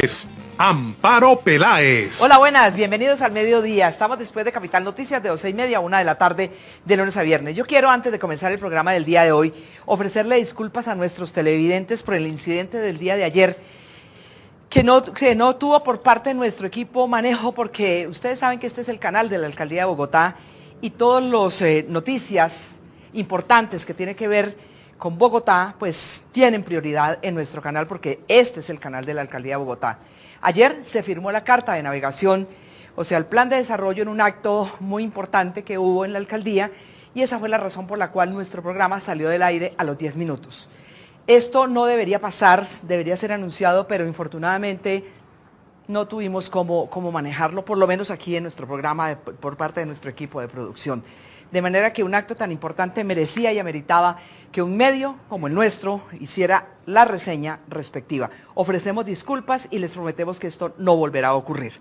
Es Amparo Peláez. Hola, buenas, bienvenidos al mediodía. Estamos después de Capital Noticias de 12:30 a 1 de la tarde, de lunes a viernes. Yo quiero, antes de comenzar el programa del día de hoy, ofrecerle disculpas a nuestros televidentes por el incidente del día de ayer, que no tuvo por parte de nuestro equipo manejo, porque ustedes saben que este es el canal de la Alcaldía de Bogotá y todas las noticias importantes que tienen que ver con Bogotá, pues tienen prioridad en nuestro canal porque este es el canal de la Alcaldía de Bogotá. Ayer se firmó la carta de navegación, o sea, el plan de desarrollo en un acto muy importante que hubo en la Alcaldía, y esa fue la razón por la cual nuestro programa salió del aire a los 10 minutos. Esto no debería pasar, debería ser anunciado, pero infortunadamente no tuvimos cómo manejarlo, por lo menos aquí en nuestro programa por parte de nuestro equipo de producción. De manera que un acto tan importante merecía y ameritaba que un medio como el nuestro hiciera la reseña respectiva. Ofrecemos disculpas y les prometemos que esto no volverá a ocurrir.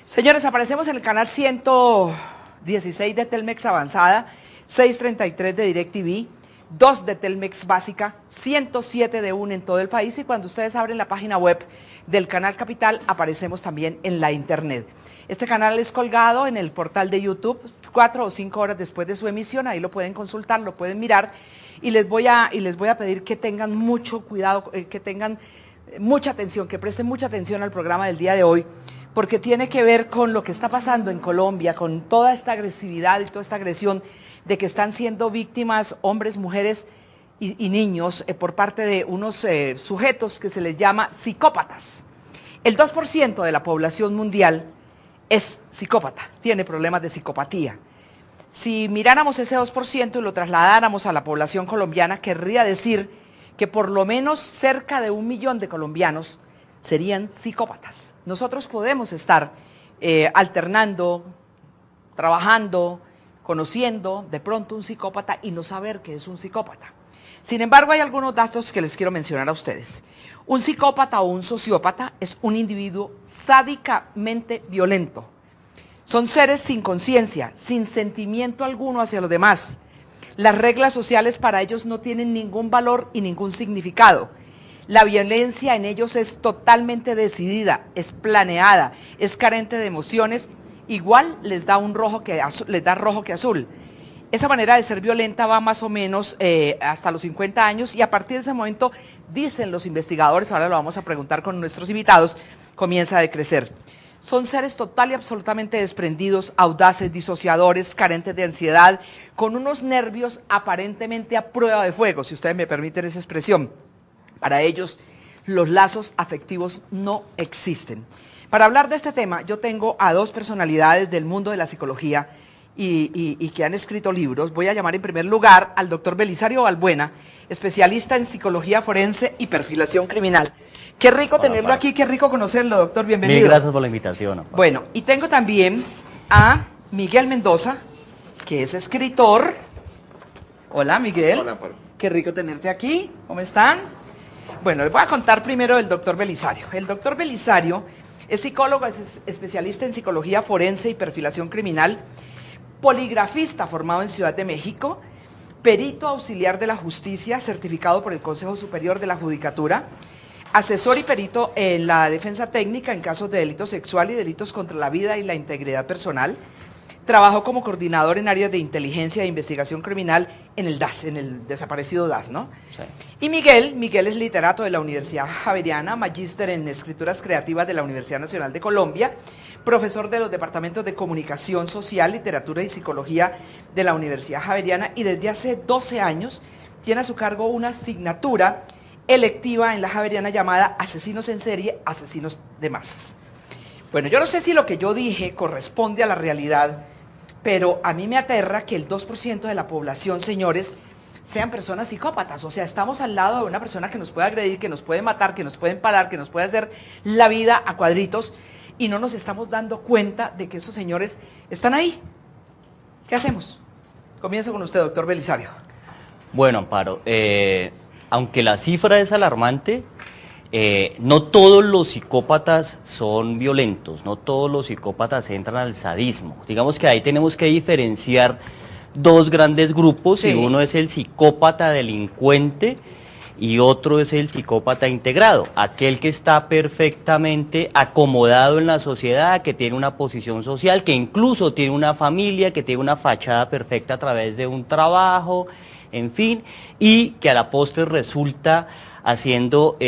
Señores, aparecemos en el canal 116 de Telmex Avanzada, 633 de DirecTV, 2 de Telmex Básica, 107 de UN en todo el país, y cuando ustedes abren la página web del canal Capital aparecemos también en la internet. Este canal es colgado en el portal de YouTube 4 o 5 horas después de su emisión, ahí lo pueden consultar, lo pueden mirar, y les voy a pedir que tengan mucho cuidado, que tengan mucha atención, que presten mucha atención al programa del día de hoy, porque tiene que ver con lo que está pasando en Colombia, con toda esta agresividad y toda esta agresión de que están siendo víctimas hombres, mujeres y niños por parte de unos sujetos que se les llama psicópatas. El 2% de la población mundial es psicópata, tiene problemas de psicopatía. Si miráramos ese 2% y lo trasladáramos a la población colombiana, querría decir que por lo menos cerca de 1 millón de colombianos serían psicópatas. Nosotros podemos estar alternando, trabajando, conociendo de pronto un psicópata y no saber que es un psicópata. Sin embargo, hay algunos datos que les quiero mencionar a ustedes. Un psicópata o un sociópata es un individuo sádicamente violento. Son seres sin conciencia, sin sentimiento alguno hacia los demás. Las reglas sociales para ellos no tienen ningún valor y ningún significado. La violencia en ellos es totalmente decidida, es planeada, es carente de emociones. Igual les da rojo que azul. Esa manera de ser violenta va más o menos hasta los 50 años y a partir de ese momento, dicen los investigadores, ahora lo vamos a preguntar con nuestros invitados, comienza a decrecer. Son seres total y absolutamente desprendidos, audaces, disociadores, carentes de ansiedad, con unos nervios aparentemente a prueba de fuego, si ustedes me permiten esa expresión. Para ellos, los lazos afectivos no existen. Para hablar de este tema, yo tengo a 2 personalidades del mundo de la psicología y que han escrito libros. Voy a llamar en primer lugar al doctor Belisario Balbuena, especialista en psicología forense y perfilación criminal. Qué rico tenerlo aquí, qué rico conocerlo, doctor, bienvenido. Mil gracias por la invitación, Amparo. Bueno, y tengo también a Miguel Mendoza, que es escritor. Hola, Miguel. Hola, Amparo. Qué rico tenerte aquí, ¿cómo están? Bueno, les voy a contar primero del doctor Belisario. El doctor Belisario es psicólogo, es especialista en psicología forense y perfilación criminal, poligrafista formado en Ciudad de México, perito auxiliar de la justicia certificado por el Consejo Superior de la Judicatura, asesor y perito en la defensa técnica en casos de delito sexual y delitos contra la vida y la integridad personal. Trabajó como coordinador en áreas de inteligencia e investigación criminal en el DAS, en el desaparecido DAS, ¿no? Sí. Y Miguel es literato de la Universidad Javeriana, magíster en escrituras creativas de la Universidad Nacional de Colombia, profesor de los departamentos de comunicación social, literatura y psicología de la Universidad Javeriana, y desde hace 12 años tiene a su cargo una asignatura electiva en la Javeriana llamada Asesinos en Serie, Asesinos de Masas. Bueno, yo no sé si lo que yo dije corresponde a la realidad, pero a mí me aterra que el 2% de la población, señores, sean personas psicópatas. O sea, estamos al lado de una persona que nos puede agredir, que nos puede matar, que nos puede empalar, que nos puede hacer la vida a cuadritos, y no nos estamos dando cuenta de que esos señores están ahí. ¿Qué hacemos? Comienzo con usted, doctor Belisario. Bueno, Amparo, aunque la cifra es alarmante, no todos los psicópatas son violentos, no todos los psicópatas entran al sadismo. Digamos que ahí tenemos que diferenciar 2 grandes grupos, sí. Y uno es el psicópata delincuente, y otro es el psicópata integrado, aquel que está perfectamente acomodado en la sociedad, que tiene una posición social, que incluso tiene una familia, que tiene una fachada perfecta a través de un trabajo, en fin, y que a la postre resulta haciendo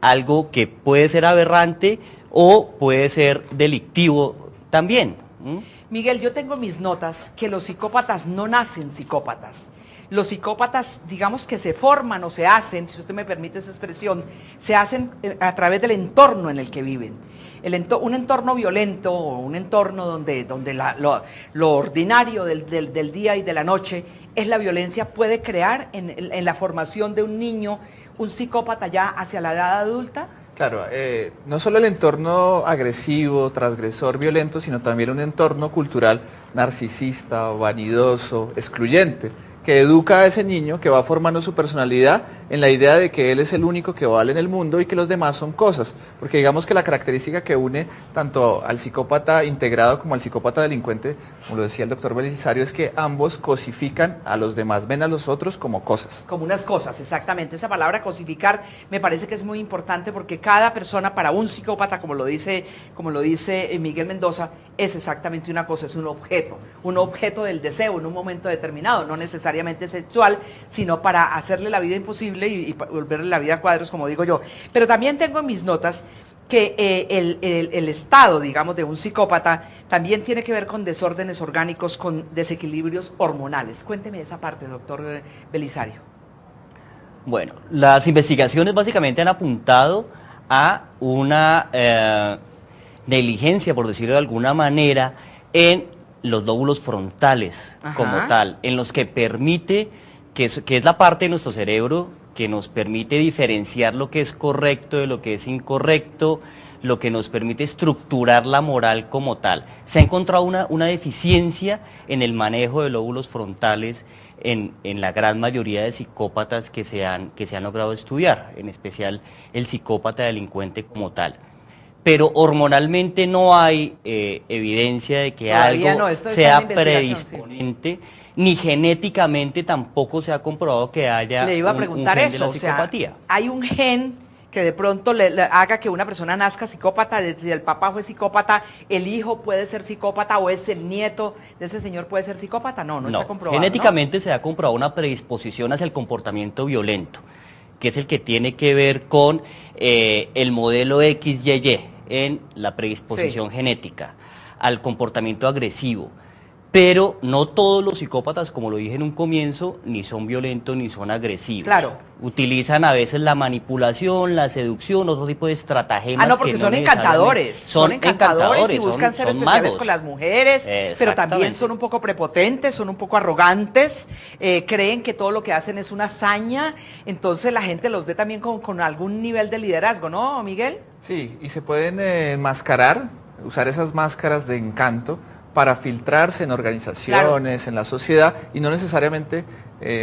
algo que puede ser aberrante o puede ser delictivo también. Miguel, yo tengo mis notas que los psicópatas no nacen psicópatas. Los psicópatas, digamos que se forman o se hacen, si usted me permite esa expresión, se hacen a través del entorno en el que viven. Un entorno violento o un entorno donde lo ordinario del día y de la noche es la violencia, puede crear en la formación de un niño un psicópata ya hacia la edad adulta. Claro, no solo el entorno agresivo, transgresor, violento, sino también un entorno cultural narcisista, vanidoso, excluyente, que educa a ese niño, que va formando su personalidad en la idea de que él es el único que vale en el mundo y que los demás son cosas. Porque digamos que la característica que une tanto al psicópata integrado como al psicópata delincuente, como lo decía el doctor Belisario, es que ambos cosifican a los demás, ven a los otros como cosas. Como unas cosas, exactamente. Esa palabra cosificar me parece que es muy importante porque cada persona, para un psicópata, como lo dice Miguel Mendoza, es exactamente una cosa, es un objeto del deseo en un momento determinado, no necesariamente sexual, sino para hacerle la vida imposible y volverle la vida a cuadros, como digo yo. Pero también tengo en mis notas que el estado, digamos, de un psicópata también tiene que ver con desórdenes orgánicos, con desequilibrios hormonales. Cuénteme esa parte, doctor Belisario. Bueno, las investigaciones básicamente han apuntado a una negligencia, por decirlo de alguna manera, en los lóbulos frontales. Ajá. Como tal, en los que permite, que es la parte de nuestro cerebro que nos permite diferenciar lo que es correcto de lo que es incorrecto, lo que nos permite estructurar la moral como tal. Se ha encontrado una deficiencia en el manejo de lóbulos frontales en la gran mayoría de psicópatas que se han logrado estudiar, en especial el psicópata delincuente como tal. Pero hormonalmente no hay evidencia de que todavía algo sea predisponente, sí. Ni genéticamente tampoco se ha comprobado que haya Le iba a preguntar un gen eso, de la psicopatía. O sea, hay un gen que de pronto le haga que una persona nazca psicópata, si el papá fue psicópata, el hijo puede ser psicópata o es el nieto de ese señor puede ser psicópata, no está comprobado. Genéticamente, ¿no? Se ha comprobado una predisposición hacia el comportamiento violento, que es el que tiene que ver con el modelo XYY en la predisposición sí. genética, al comportamiento agresivo. Pero no todos los psicópatas, como lo dije en un comienzo, ni son violentos ni son agresivos. Claro. Utilizan a veces la manipulación, la seducción, otro tipo de estratagemas. No, porque son encantadores. Son encantadores y buscan ser especiales magos con las mujeres, pero también son un poco prepotentes, son un poco arrogantes, creen que todo lo que hacen es una hazaña, entonces la gente los ve también con algún nivel de liderazgo, ¿no, Miguel? Sí, y se pueden enmascarar, usar esas máscaras de encanto para filtrarse en organizaciones, claro. En la sociedad, y no necesariamente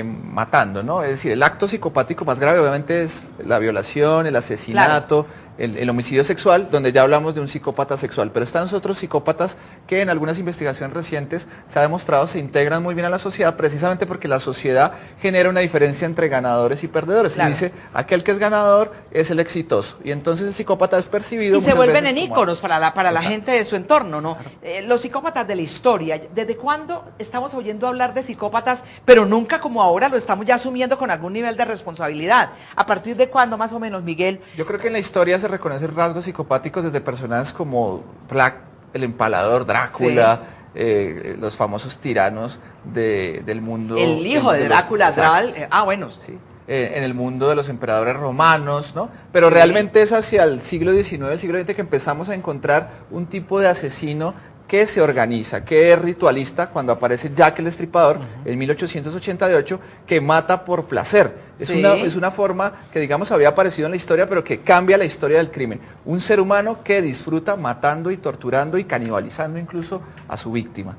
matando, ¿no? Es decir, el acto psicopático más grave obviamente es la violación, el asesinato, claro. El homicidio sexual, donde ya hablamos de un psicópata sexual, pero están otros psicópatas que en algunas investigaciones recientes se ha demostrado se integran muy bien a la sociedad, precisamente porque la sociedad genera una diferencia entre ganadores y perdedores. Claro. Y dice, aquel que es ganador es el exitoso, y entonces el psicópata es percibido y se vuelven en íconos para la gente de su entorno, ¿no? Claro. Los psicópatas de la historia, ¿desde cuándo estamos oyendo hablar de psicópatas, pero nunca como ahora lo estamos ya asumiendo con algún nivel de responsabilidad? ¿A partir de cuándo más o menos, Miguel? Yo creo que en la historia se reconocen rasgos psicopáticos desde personajes como Vlad el Empalador, Drácula, sí. Los famosos tiranos del mundo. El hijo de Drácula, bueno. Sí. En el mundo de los emperadores romanos, ¿no? Pero sí. Realmente es hacia el siglo XIX, el siglo XX que empezamos a encontrar un tipo de asesino que se organiza, que es ritualista, cuando aparece Jack el Destripador en 1888, que mata por placer. Sí. Es una forma que, digamos, había aparecido en la historia, pero que cambia la historia del crimen. Un ser humano que disfruta matando y torturando y canibalizando incluso a su víctima.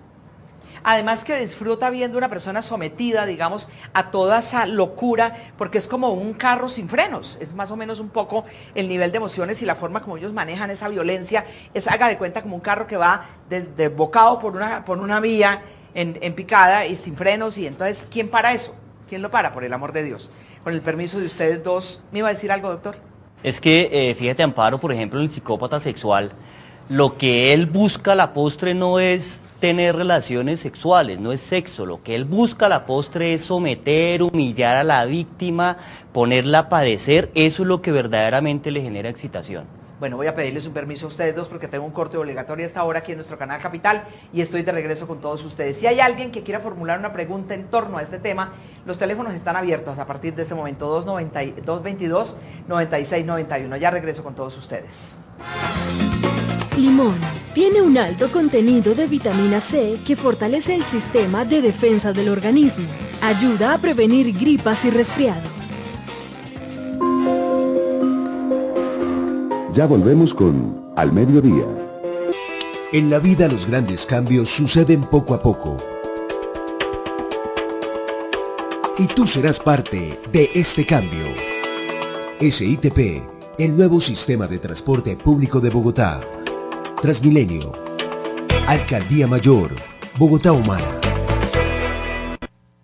Además que disfruta viendo una persona sometida, digamos, a toda esa locura, porque es como un carro sin frenos, es más o menos un poco el nivel de emociones y la forma como ellos manejan esa violencia, es, haga de cuenta, como un carro que va desbocado por una vía en picada y sin frenos, y entonces, ¿quién para eso? ¿Quién lo para? Por el amor de Dios. Con el permiso de ustedes dos, ¿me iba a decir algo, doctor? Es que, fíjate, Amparo, por ejemplo, el psicópata sexual, lo que él busca a la postre no es tener relaciones sexuales, no es sexo. Lo que él busca a la postre es someter, humillar a la víctima, ponerla a padecer. Eso es lo que verdaderamente le genera excitación. Bueno, voy a pedirles un permiso a ustedes dos porque tengo un corte obligatorio a esta hora aquí en nuestro canal Capital y estoy de regreso con todos ustedes. Si hay alguien que quiera formular una pregunta en torno a este tema, los teléfonos están abiertos a partir de este momento, 222-9691. Ya regreso con todos ustedes. Limón tiene un alto contenido de vitamina C que fortalece el sistema de defensa del organismo. Ayuda a prevenir gripas y resfriados. Ya volvemos con Al Mediodía. En la vida los grandes cambios suceden poco a poco. Y tú serás parte de este cambio. SITP, el nuevo sistema de transporte público de Bogotá. Transmilenio. Alcaldía Mayor, Bogotá Humana.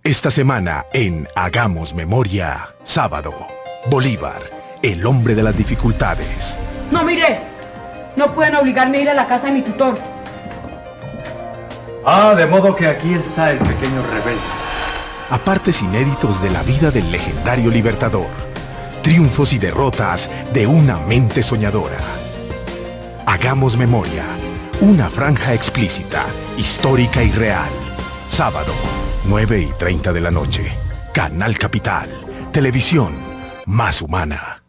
Esta semana en Hagamos Memoria, sábado, Bolívar, el hombre de las dificultades. No, mire, no pueden obligarme a ir a la casa de mi tutor. Ah, de modo que aquí está el pequeño rebelde. A partes inéditos de la vida del legendario libertador. Triunfos y derrotas de una mente soñadora. Hagamos Memoria, una franja explícita, histórica y real. Sábado, 9:30 de la noche. Canal Capital, televisión más humana.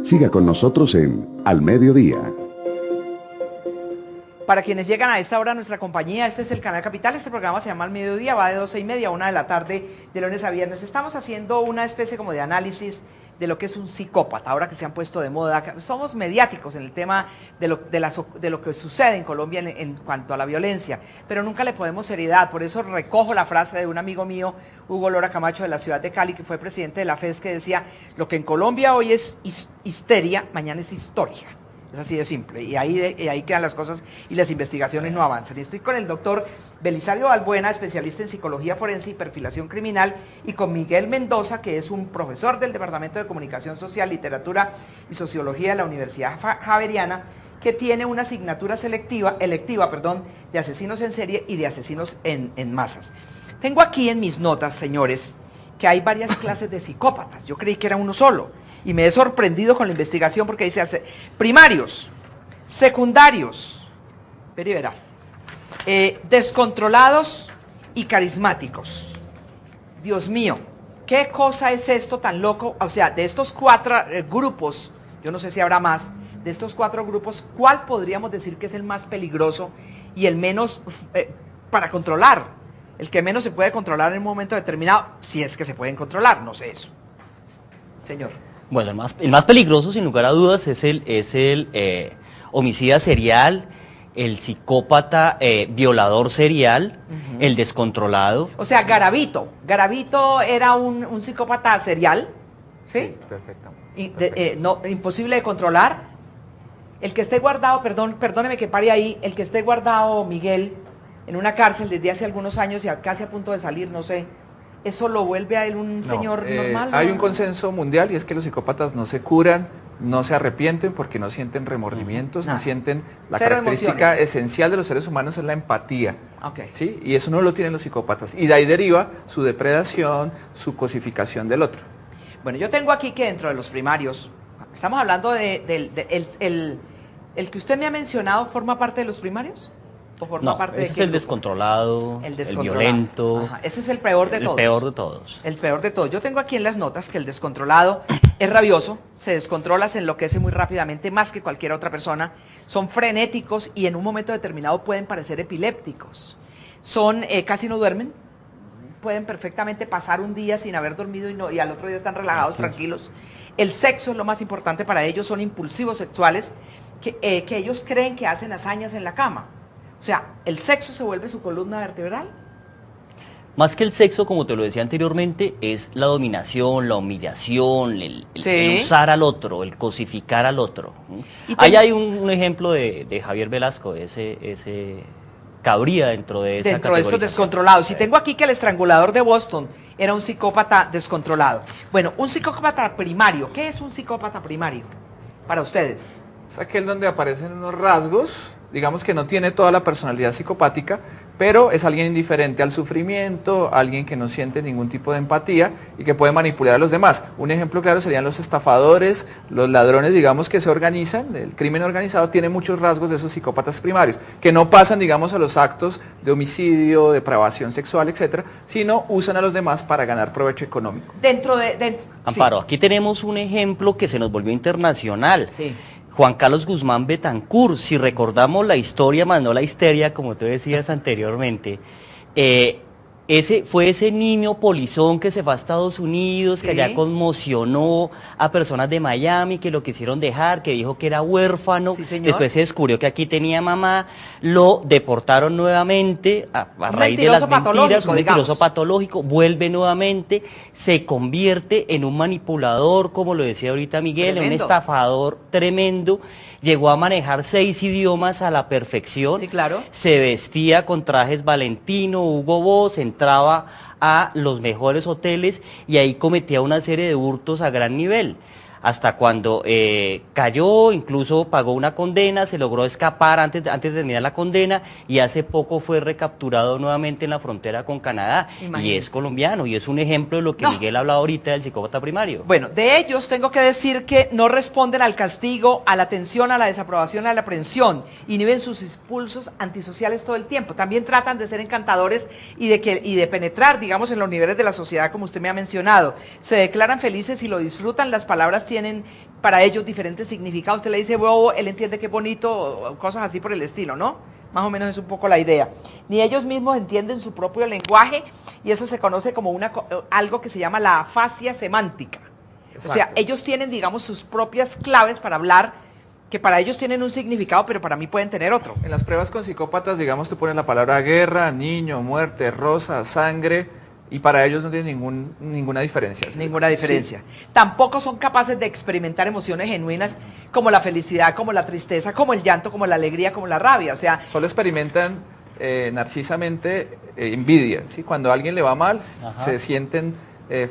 Siga con nosotros en Al Mediodía. Para quienes llegan a esta hora a nuestra compañía, este es el Canal Capital, este programa se llama Al Mediodía, va de 12:30 a 1 de la tarde, de lunes a viernes. Estamos haciendo una especie como de análisis de lo que es un psicópata, ahora que se han puesto de moda. Somos mediáticos en el tema de lo que sucede en Colombia en cuanto a la violencia, pero nunca le ponemos seriedad. Por eso recojo la frase de un amigo mío, Hugo Lora Camacho, de la ciudad de Cali, que fue presidente de la FES, que decía, lo que en Colombia hoy es histeria, mañana es historia. Es así de simple, y ahí quedan las cosas y las investigaciones no avanzan. Y estoy con el doctor Belisario Balbuena, especialista en psicología forense y perfilación criminal, y con Miguel Mendoza, que es un profesor del Departamento de Comunicación Social, Literatura y Sociología de la Universidad Javeriana, que tiene una asignatura electiva, de asesinos en serie y de asesinos en masas. Tengo aquí en mis notas, señores, que hay varias clases de psicópatas. Yo creí que era uno solo. Y me he sorprendido con la investigación porque dice primarios, secundarios, descontrolados y carismáticos. Dios mío, ¿qué cosa es esto tan loco? O sea, de estos cuatro grupos, yo no sé si habrá más, de estos cuatro grupos, ¿cuál podríamos decir que es el más peligroso y el menos para controlar? El que menos se puede controlar en un momento determinado, si es que se pueden controlar, no sé eso. Señor. Bueno, el más peligroso, sin lugar a dudas, es el homicida serial, el psicópata violador serial, el descontrolado. O sea, Garavito era un psicópata serial, ¿sí? Sí, perfecto. Imposible de controlar. El que esté guardado, perdóneme que pare ahí, el que esté guardado, Miguel, en una cárcel desde hace algunos años y casi a punto de salir, no sé. ¿Eso lo vuelve a él un señor normal? Hay un consenso mundial y es que los psicópatas no se curan, no se arrepienten porque no sienten remordimientos, no sienten la característica esencial de los seres humanos es la empatía. Okay. ¿Sí? Y eso no lo tienen los psicópatas. Y de ahí deriva su depredación, su cosificación del otro. Bueno, yo tengo aquí que dentro de los primarios, estamos hablando el que usted me ha mencionado, ¿forma parte de los primarios? No, ese es el descontrolado, el violento. Ajá, ese es el peor de todos. El peor de todos. El peor de todos. Yo tengo aquí en las notas que el descontrolado es rabioso, se descontrola, se enloquece muy rápidamente, más que cualquier otra persona. Son frenéticos y en un momento determinado pueden parecer epilépticos. Casi no duermen, pueden perfectamente pasar un día sin haber dormido y al otro día están relajados, tranquilos. El sexo es lo más importante para ellos, son impulsivos sexuales que ellos creen que hacen hazañas en la cama. O sea, ¿el sexo se vuelve su columna vertebral? Más que el sexo, como te lo decía anteriormente, es la dominación, la humillación, el usar al otro, el cosificar al otro. Ahí hay un ejemplo de Javier Velasco, ese cabría dentro de esa dentro de estos categorización. descontrolados. Y tengo aquí que el estrangulador de Boston era un psicópata descontrolado. Bueno, un psicópata primario. ¿Qué es un psicópata primario para ustedes? Es aquel donde aparecen unos rasgos, digamos que no tiene toda la personalidad psicopática, pero es alguien indiferente al sufrimiento, alguien que no siente ningún tipo de empatía y que puede manipular a los demás. Un ejemplo claro serían los estafadores, los ladrones, digamos, que se organizan. El crimen organizado tiene muchos rasgos de esos psicópatas primarios, que no pasan, digamos, a los actos de homicidio, depravación sexual, etcétera, sino usan a los demás para ganar provecho económico. Amparo, aquí tenemos un ejemplo que se nos volvió internacional. Sí. Juan Carlos Guzmán Betancourt, si recordamos la historia, más no la histeria, como tú decías anteriormente, fue ese niño polizón que se fue a Estados Unidos, que allá conmocionó a personas de Miami, que lo quisieron dejar, que dijo que era huérfano, después se descubrió que aquí tenía mamá, lo deportaron nuevamente a raíz de las mentiras, un mentiroso patológico, vuelve nuevamente, se convierte en un manipulador, como lo decía ahorita Miguel, en un estafador tremendo. Llegó a manejar 6 idiomas a la perfección, se vestía con trajes Valentino, Hugo Boss, entraba a los mejores hoteles y ahí cometía una serie de hurtos a gran nivel. Hasta cuando cayó, incluso pagó una condena, se logró escapar antes de terminar la condena y hace poco fue recapturado nuevamente en la frontera con Canadá. Y es colombiano y es un ejemplo de lo que Miguel hablaba ahorita del psicópata primario. Bueno, de ellos tengo que decir que no responden al castigo, a la atención, a la desaprobación, a la aprensión, inhiben sus impulsos antisociales todo el tiempo. También tratan de ser encantadores y de penetrar, digamos, en los niveles de la sociedad, como usted me ha mencionado. Se declaran felices y lo disfrutan, las palabras tienen para ellos diferentes significados. Usted le dice bobo, él entiende que bonito, cosas así por el estilo, ¿no? Más o menos es un poco la idea. Ni ellos mismos entienden su propio lenguaje y eso se conoce como algo que se llama la afasia semántica. Exacto. O sea, ellos tienen, digamos, sus propias claves para hablar, que para ellos tienen un significado, pero para mí pueden tener otro. En las pruebas con psicópatas, digamos, tú pones la palabra guerra, niño, muerte, rosa, sangre, y para ellos no tiene ninguna diferencia. Ninguna diferencia. Sí. Tampoco son capaces de experimentar emociones genuinas como la felicidad, como la tristeza, como el llanto, como la alegría, como la rabia. O sea, solo experimentan narcisamente envidia. ¿Sí? Cuando a alguien le va mal, se sienten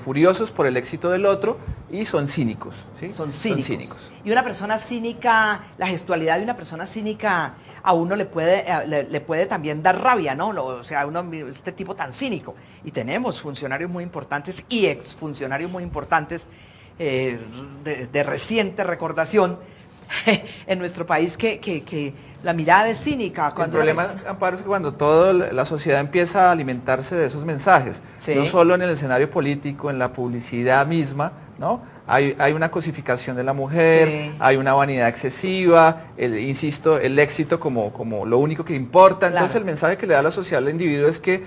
furiosos por el éxito del otro y son cínicos. ¿Sí? Son cínicos. Y una persona cínica, la gestualidad de una persona cínica a uno le puede también dar rabia, ¿no? O sea, este tipo tan cínico. Y tenemos funcionarios muy importantes y exfuncionarios muy importantes de reciente recordación en nuestro país que la mirada es cínica. El problema, Amparo, es que cuando toda la sociedad empieza a alimentarse de esos mensajes, no solo en el escenario político, en la publicidad misma, ¿no? Hay una cosificación de la mujer, hay una vanidad excesiva, insisto, el éxito como lo único que importa. Entonces el mensaje que le da la sociedad al individuo es que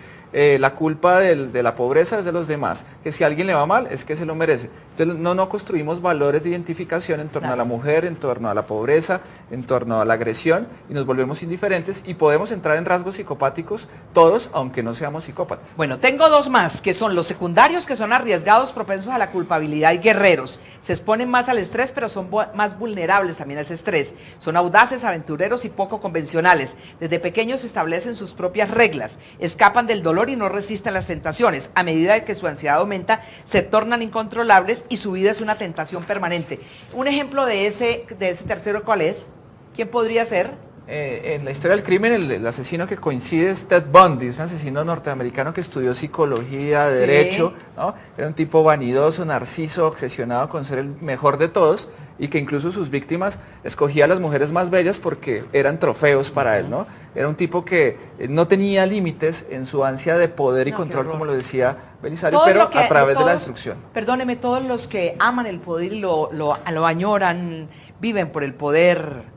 la culpa de la pobreza es de los demás, que si a alguien le va mal es que se lo merece. Entonces no construimos valores de identificación en torno a la mujer, en torno a la pobreza, en torno a la agresión, y nos volvemos indiferentes y podemos entrar en rasgos psicopáticos todos, aunque no seamos psicópatas. Bueno, tengo dos más, que son los secundarios, que son arriesgados, propensos a la culpabilidad y guerreros. Se exponen más al estrés, pero son más vulnerables también a ese estrés. Son audaces, aventureros y poco convencionales. Desde pequeños establecen sus propias reglas, escapan del dolor y no resisten las tentaciones. A medida que su ansiedad aumenta, se tornan incontrolables y su vida es una tentación permanente. Un ejemplo de ese tercero, ¿cuál es? ¿Quién podría ser? En la historia del crimen, el asesino que coincide es Ted Bundy, es un asesino norteamericano que estudió psicología, derecho, ¿no? Era un tipo vanidoso, narciso, obsesionado con ser el mejor de todos y que incluso sus víctimas escogía a las mujeres más bellas porque eran trofeos para él, ¿no? Era un tipo que no tenía límites en su ansia de poder y control, como lo decía Belisario, pero a través de la destrucción. Perdóneme, todos los que aman el poder y lo añoran, viven por el poder,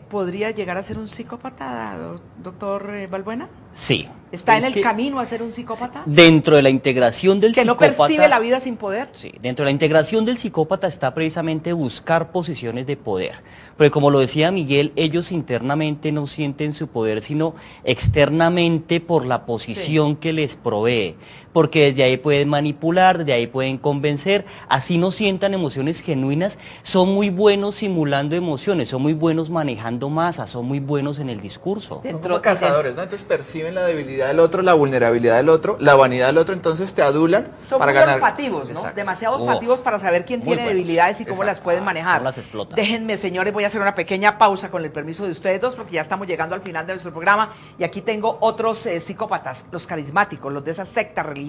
¿podría llegar a ser un psicópata, doctor Balbuena? Sí. ¿Está en Es el que camino a ser un psicópata? dentro de la integración del ¿Que no psicópata... percibe la vida sin poder? Sí, dentro de la integración del psicópata está precisamente buscar posiciones de poder. Porque como lo decía Miguel, ellos internamente no sienten su poder, sino externamente por la posición que les provee. Porque desde ahí pueden manipular, desde ahí pueden convencer, así no sientan emociones genuinas, son muy buenos simulando emociones, son muy buenos manejando masas, son muy buenos en el discurso. Son como cazadores, ¿no? Entonces perciben la debilidad del otro, la vulnerabilidad del otro, la vanidad del otro, entonces te adulan Son para muy ganar. olfativos, ¿no? Exacto. Demasiado olfativos para saber quién tiene buenos. debilidades y cómo las pueden manejar. No las explotan. Déjenme, señores, voy a hacer una pequeña pausa con el permiso de ustedes dos, porque ya estamos llegando al final de nuestro programa y aquí tengo otros psicópatas, los carismáticos, los de esas sectas religiosas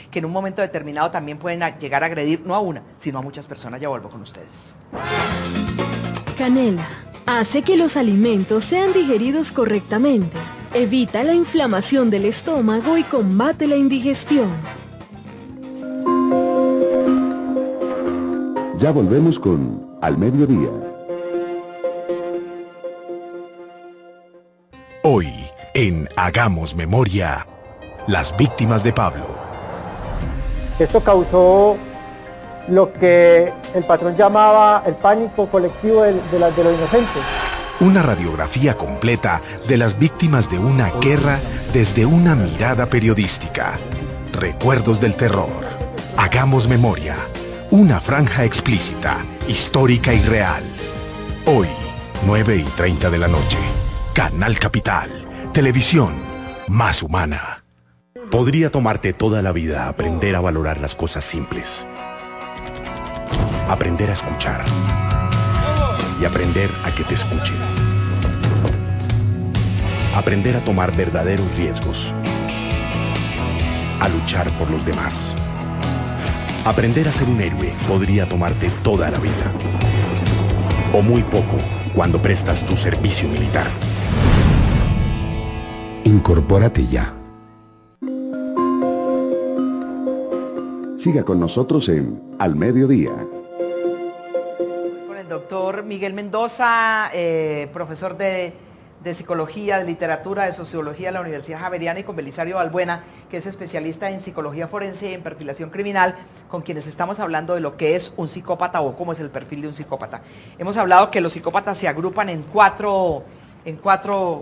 que en un momento determinado también pueden llegar a agredir no a una, sino a muchas personas. Ya vuelvo con ustedes. Canela. Hace que los alimentos sean digeridos correctamente. Evita la inflamación del estómago y combate la indigestión. Ya volvemos con Al Mediodía. Hoy, en Hagamos Memoria, las víctimas de Pablo. Esto causó lo que el patrón llamaba el pánico colectivo de los inocentes. Una radiografía completa de las víctimas de una guerra desde una mirada periodística. Recuerdos del terror. Hagamos Memoria. Una franja explícita, histórica y real. Hoy, 9:30 de la noche. Canal Capital. Televisión más humana. Podría tomarte toda la vida aprender a valorar las cosas simples. Aprender a escuchar. Y aprender a que te escuchen. Aprender a tomar verdaderos riesgos. A luchar por los demás. Aprender a ser un héroe podría tomarte toda la vida. O muy poco cuando prestas tu servicio militar. Incorpórate ya. Siga con nosotros en Al Mediodía. Con el doctor Miguel Mendoza, profesor de Psicología, de Literatura, de Sociología de la Universidad Javeriana, y con Belisario Balbuena, que es especialista en Psicología Forense y en Perfilación Criminal, con quienes estamos hablando de lo que es un psicópata o cómo es el perfil de un psicópata. Hemos hablado que los psicópatas se agrupan en cuatro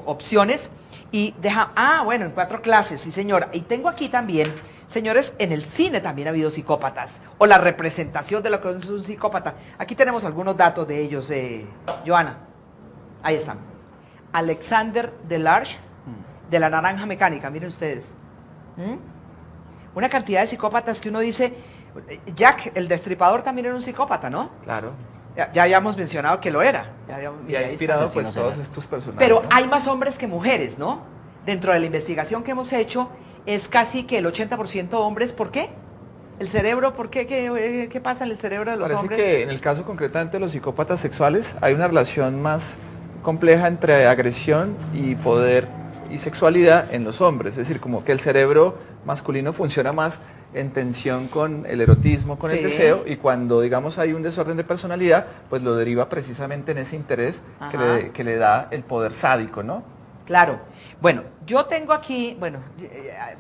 opciones y en 4 clases, sí señora. Y tengo aquí también, señores, en el cine también ha habido psicópatas, o la representación de lo que es un psicópata. Aquí tenemos algunos datos de ellos, Joana. Ahí están. Alexander Delarge, de La Naranja Mecánica, miren ustedes. Una cantidad de psicópatas que uno dice, Jack, el Destripador, también era un psicópata, ¿no? Claro. Ya habíamos mencionado que lo era. Y ha inspirado pues todos estos personajes. Pero ¿no? hay más hombres que mujeres, ¿no? Dentro de la investigación que hemos hecho, es casi que el 80% hombres. ¿Por qué? ¿El cerebro? ¿Por qué? ¿Qué pasa en el cerebro de los hombres? Parece que en el caso concretamente de los psicópatas sexuales hay una relación más compleja entre agresión y poder y sexualidad en los hombres. Es decir, como que el cerebro masculino funciona más en tensión con el erotismo, con el deseo, y cuando, digamos, hay un desorden de personalidad, pues lo deriva precisamente en ese interés que le da el poder sádico, ¿no? Claro. Bueno, yo tengo aquí,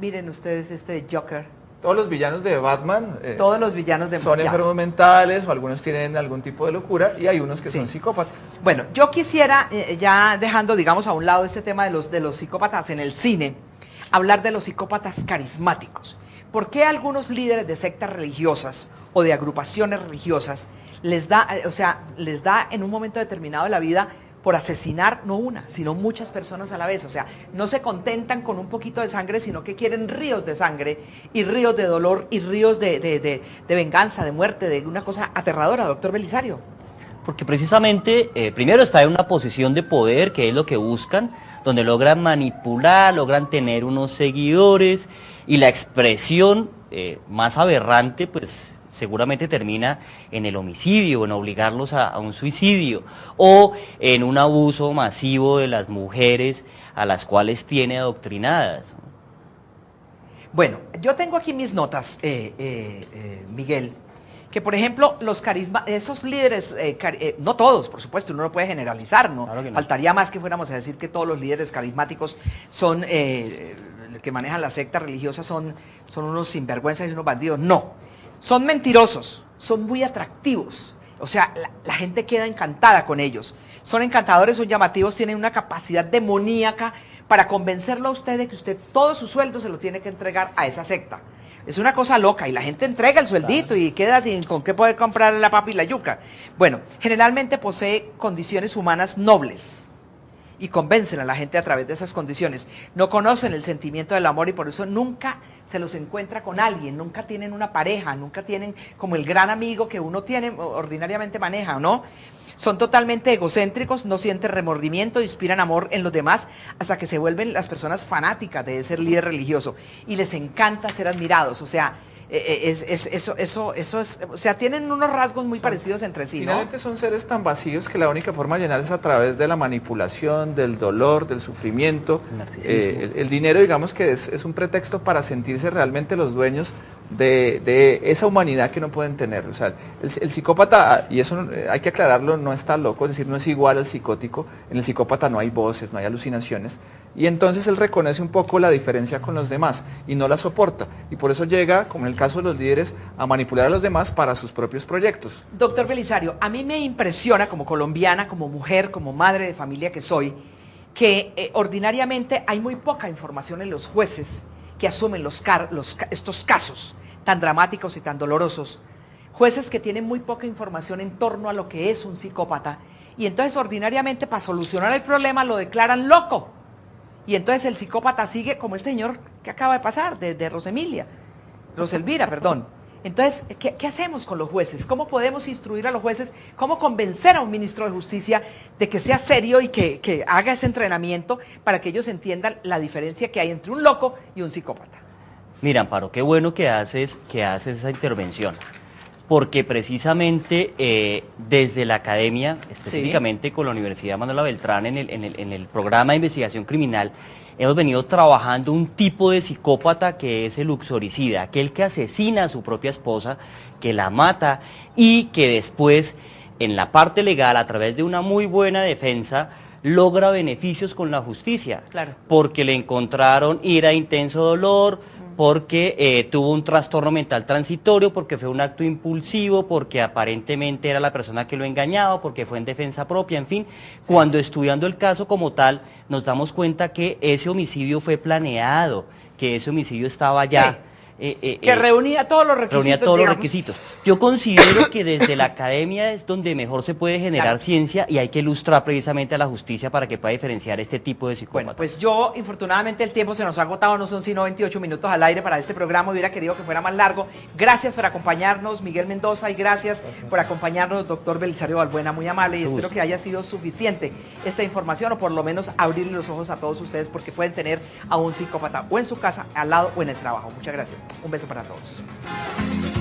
miren ustedes este Joker. Todos los villanos de Batman todos los villanos de son enfermos mentales, o algunos tienen algún tipo de locura, y hay unos que son psicópatas. Bueno, yo quisiera, ya dejando, digamos, a un lado este tema de los psicópatas en el cine, hablar de los psicópatas carismáticos. ¿Por qué a algunos líderes de sectas religiosas o de agrupaciones religiosas les da en un momento determinado de la vida por asesinar no una, sino muchas personas a la vez? O sea, no se contentan con un poquito de sangre, sino que quieren ríos de sangre y ríos de dolor y ríos de venganza, de muerte, de una cosa aterradora, doctor Belisario. Porque precisamente, primero está en una posición de poder, que es lo que buscan, donde logran manipular, logran tener unos seguidores, y la expresión más aberrante, pues seguramente termina en el homicidio, en obligarlos a un suicidio, o en un abuso masivo de las mujeres a las cuales tiene adoctrinadas. Bueno, yo tengo aquí mis notas, Miguel, que por ejemplo, esos líderes, no todos, por supuesto, uno no puede generalizar, ¿no? Claro que no. Faltaría más que fuéramos a decir que todos los líderes carismáticos son, que manejan la secta religiosa son unos sinvergüenzas y unos bandidos. No, son mentirosos, son muy atractivos. O sea, la gente queda encantada con ellos. Son encantadores, son llamativos, tienen una capacidad demoníaca para convencerlo a usted de que usted todo su sueldo se lo tiene que entregar a esa secta. Es una cosa loca y la gente entrega el sueldito y queda sin con qué poder comprar la papa y la yuca. Bueno, generalmente posee condiciones humanas nobles y convencen a la gente a través de esas condiciones. No conocen el sentimiento del amor y por eso nunca se los encuentra con alguien, nunca tienen una pareja, nunca tienen como el gran amigo que uno tiene, ordinariamente maneja, ¿no? Son totalmente egocéntricos, no sienten remordimiento, inspiran amor en los demás hasta que se vuelven las personas fanáticas de ese líder religioso y les encanta ser admirados, o sea, o sea, tienen unos rasgos muy parecidos entre sí, ¿no? Finalmente son seres tan vacíos que la única forma de llenarse es a través de la manipulación, del dolor, del sufrimiento. El dinero, digamos que es un pretexto para sentirse realmente los dueños de esa humanidad que no pueden tener. O sea, el psicópata, y eso hay que aclararlo, no está loco, es decir, no es igual al psicótico. En el psicópata no hay voces, no hay alucinaciones. Y entonces él reconoce un poco la diferencia con los demás y no la soporta. Y por eso llega, como en el caso de los líderes, a manipular a los demás para sus propios proyectos. Doctor Belisario, a mí me impresiona como colombiana, como mujer, como madre de familia que soy, que ordinariamente hay muy poca información en los jueces que asumen estos casos tan dramáticos y tan dolorosos. Jueces que tienen muy poca información en torno a lo que es un psicópata. Y entonces ordinariamente para solucionar el problema lo declaran loco. Y entonces el psicópata sigue como este señor que acaba de pasar, de Roselvira, perdón. Entonces, ¿qué hacemos con los jueces? ¿Cómo podemos instruir a los jueces? ¿Cómo convencer a un ministro de Justicia de que sea serio y que haga ese entrenamiento para que ellos entiendan la diferencia que hay entre un loco y un psicópata? Mira, Amparo, qué bueno que haces esa intervención. Porque precisamente desde la academia, específicamente con la Universidad Manuela Beltrán en el programa de investigación criminal, hemos venido trabajando un tipo de psicópata que es el uxoricida, aquel que asesina a su propia esposa, que la mata y que después, en la parte legal, a través de una muy buena defensa, logra beneficios con la justicia. Claro. Porque le encontraron ira, intenso dolor, porque tuvo un trastorno mental transitorio, porque fue un acto impulsivo, porque aparentemente era la persona que lo engañaba, porque fue en defensa propia, en fin. Cuando estudiando el caso como tal, nos damos cuenta que ese homicidio fue planeado, que ese homicidio estaba ya... que reunía todos los requisitos. Reunía todos los requisitos. Yo considero que desde la academia es donde mejor se puede generar ciencia y hay que ilustrar precisamente a la justicia para que pueda diferenciar este tipo de psicópatas. Bueno, pues yo, infortunadamente el tiempo se nos ha agotado, no son sino 28 minutos al aire para este programa, hubiera querido que fuera más largo. Gracias por acompañarnos, Miguel Mendoza, y gracias por acompañarnos, doctor Belisario Balbuena, muy amable, y espero que haya sido suficiente esta información, o por lo menos abrirle los ojos a todos ustedes, porque pueden tener a un psicópata o en su casa, al lado o en el trabajo. Muchas gracias. Un beso para todos.